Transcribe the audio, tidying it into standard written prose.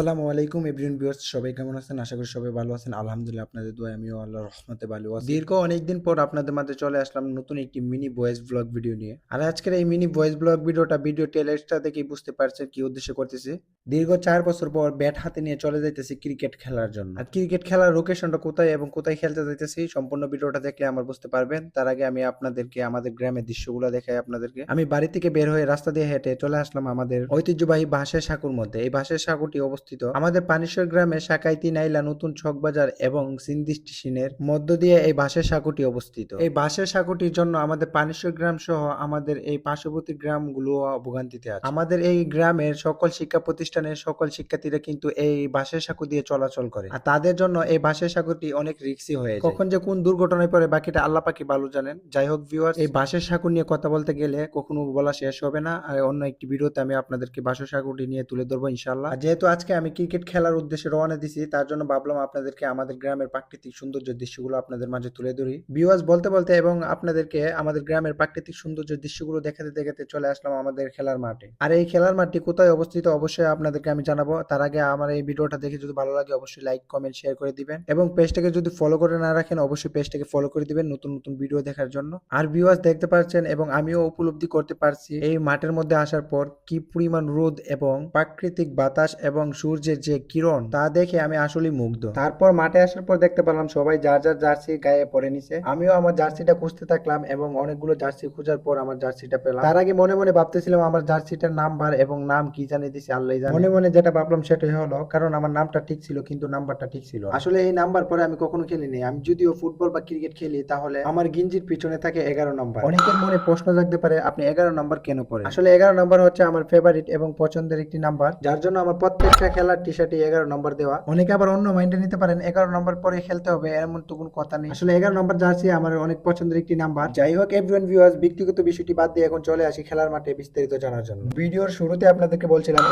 আসসালামু আলাইকুম everyone viewers, সবাই কেমন আছেন? আশা করি সবাই ভালো আছেন। আলহামদুলিল্লাহ, আপনাদের দোয়ায় আমিও আল্লাহর রহমতে ভালো আছি। দীর্ঘ অনেকদিন পর আপনাদের মাঝে চলে আসলাম নতুন একটি মিনি ভয়েস ব্লগ ভিডিও নিয়ে। আর আজকের এই মিনি ভয়েস ব্লগ ভিডিও টেলারটা দেখেই বুঝতে পারছেন কি উদ্দেশ্য করতেছি। দীর্ঘ 4 বছর পর ব্যাট হাতে নিয়ে চলে যাইতেছি ক্রিকেট খেলার জন্য। আর ক্রিকেট খেলার লোকেশনটা কোথায় এবং কোথায় খেলতে যাইতেছি সম্পূর্ণ ভিডিওটা দেখলে আমার বুঝতে পারবেন। তার আগে আমি আপনাদেরকে আমাদের গ্রামের দৃশ্যগুলো দেখাই আপনাদেরকে। আমি বাড়ি থেকে বের হয়ে রাস্তা দিয়ে হেঁটে চলে আসলাম আমাদের ঐতিহ্যবাহী বাঁশের সাঁকুর মধ্যে। এই বাঁশের সাঁকুটি অবস্থিত আমাদের পানিশ্বর গ্রামে সাকাইতি নাইলা নতুন চকবাজার এবং সিন্ধি স্টেশনের মধ্য দিয়ে এই বাঁশের সাঁকুটি অবস্থিত। এই বাঁশের সাঁকুটির জন্য আমাদের পানিশ্বর গ্রাম সহ আমাদের এই পার্শ্ববর্তী গ্রামগুলো ভোগান্তিতে আছে। আমাদের এই গ্রামের সকল শিক্ষা প্রতিষ্ঠানের সকল শিক্ষার্থীরা কিন্তু এই বাঁশের সাঁকু দিয়ে চলাচল করে, আর তাদের জন্য এই বাঁশের সাঁকুটি অনেক রিস্কি হয়ে যায়। কখন যে কোন দুর্ঘটনায় পড়ে বাকিটা আল্লাহ পাকি ভালো জানেন। যাই হোক ভিউয়ার্স, এই বাঁশের সাঁকু নিয়ে কথা বলতে গেলে কখনো বলা শেষ হবে না। আর অন্য একটি ভিডিওতে আমি আপনাদেরকে বাঁশের সাঁকুটি নিয়ে তুলে ধরবো ইনশাআল্লাহ। আর যেহেতু আজকে আমি ক্রিকেট খেলার উদ্দেশ্যে রওনা দিছি, তার জন্য ভাবলাম আপনাদেরকে আমাদের গ্রামের প্রাকৃতিক সৌন্দর্য দৃশ্যগুলো আপনাদের মাঝে তুলে ধরি। ভিউয়ার্স, বলতে বলতে এবং আপনাদেরকে আমাদের গ্রামের প্রাকৃতিক সৌন্দর্য দৃশ্যগুলো দেখাতে দেখাতে চলে আসলাম আমাদের খেলার মাঠে। আর এই খেলার মাঠটি কোথায় অবস্থিত অবশ্যই আপনাদেরকে আমি জানাবো। তার আগে আমার এই ভিডিওটা দেখে যদি ভালো লাগে অবশ্যই লাইক কমেন্ট শেয়ার করে দিবেন, এবং পেজটাকে যদি ফলো করে না রাখেন অবশ্যই পেজটাকে ফলো করে দিবেন নতুন নতুন ভিডিও দেখার জন্য। আর ভিউয়ার্স, দেখতে পাচ্ছেন এবং আমিও উপলব্ধি করতে পারছি এই মাঠের মধ্যে আসার পর কি পরিমাণ রোদ এবং প্রাকৃতিক বাতাস এবং সূর্যের যে কিরণ তা দেখে আমি আসলে মুগ্ধ। তারপর মাঠে আসার পর দেখতে পেলাম সবাই যার যার জার্সি গায়ে পরে নিছে। আমিও আমার জার্সিটা খুঁজতে থাকলাম এবং অনেকগুলো জার্সি খোঁজার পর আমার জার্সিটা পেলাম। তার আগে মনে মনে ভাবতেছিলাম আমার জার্সিটার নাম্বার এবং নাম কি জানি দিছে আল্লাহ জানে। মনে মনে যেটা ভাবলাম সেটাই হলো, কারণ আমার নামটা ঠিক ছিল কিন্তু নাম্বারটা ঠিক ছিল। আসলে এই নাম্বার পরে আমি কখনো খেলিনি। আমি যদিও ফুটবল বা ক্রিকেট খেলি তাহলে আমার গিঞ্জির পিছনে থাকে 11 নাম্বার। অনেকের মনে প্রশ্ন জাগতে পারে আপনি 11 নাম্বার কেন পড়েন? আসলে 11 নাম্বার হচ্ছে আমার ফেভারিট এবং পছন্দের একটি নাম্বার, যার জন্য আমার প্রত্যেকটা খেলার টি শার্টে 11 নম্বর দেওয়া। অনেকে আবার অন্য মাইন্ডে নিতে পারেন 11 নম্বর পরে খেলতে হবে, এমন তো কোনো কথা নেই। আসলে 11 নম্বর জার্সি আমার অনেক পছন্দের একটি নাম্বার। যাই হোক এভরিওয়ান ভিউয়ার্স, ব্যক্তিগত বিষয়টি বাদ দিয়ে এখন চলে আসি খেলার মাঠে বিস্তারিত জানার জন্য। ভিডিওর শুরুতে আপনাদেরকে বলছিলাম